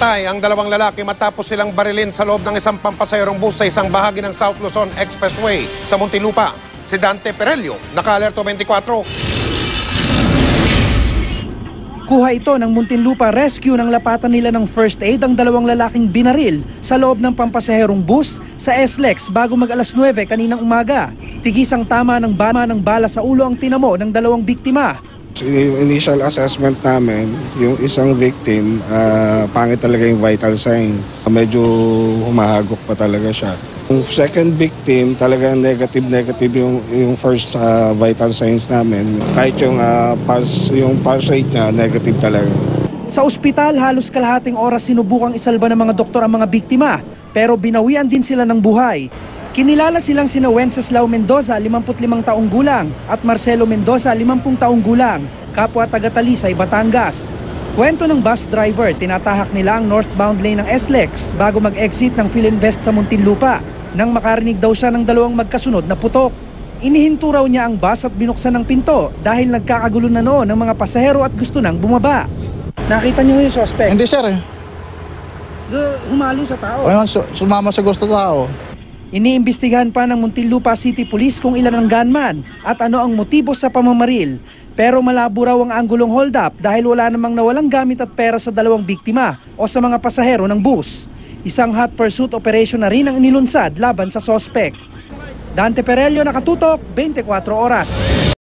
Namatay ang dalawang lalaki matapos silang barilin sa loob ng isang pampasayarong bus sa isang bahagi ng South Luzon Expressway sa Muntinlupa. Si Dante Perelio, naka-alerto 24. Kuha ito ng Muntinlupa Rescue nang lapatan nila ng first aid ang dalawang lalaking binaril sa loob ng pampasaherong bus sa SLEX bago mag-alas 9 kaninang umaga. Tigisang tama ng bala sa ulo ang tinamo ng dalawang biktima. Yung initial assessment namin, yung isang victim, pangit talaga yung vital signs. Medyo humahagok pa talaga siya. Yung second victim, talaga negative yung first vital signs namin. Kahit yung pulse rate niya, negative talaga. Sa ospital, halos kalahating oras sinubukang isalba ng mga doktor ang mga biktima, pero binawian din sila ng buhay. Kinilala silang sina Wenceslao Mendoza, 55 taong gulang, at Marcelo Mendoza, 50 taong gulang, kapwa taga-Talisay, Batangas. Kwento ng bus driver, tinatahak nila ang northbound lane ng SLEX bago mag-exit ng Philinvest sa Muntinlupa nang makarinig daw siya ng dalawang magkasunod na putok. Inihinto raw niya ang bus at binuksan ng pinto dahil nagkakagulo na noon ng mga pasahero at gusto nang bumaba. Nakita niyo yung suspect? Hindi sir. Humalo sa tao. Sumama sa gusto tao. Iniimbestigahan pa ng Muntinlupa City Police kung ilan ang gunman at ano ang motibo sa pamamaril. Pero malabo raw ang anggulong hold-up dahil wala namang nawalang gamit at pera sa dalawang biktima o sa mga pasahero ng bus. Isang hot pursuit operation na rin ang inilunsad laban sa suspect. Dante Perelio, nakatutok, 24 oras.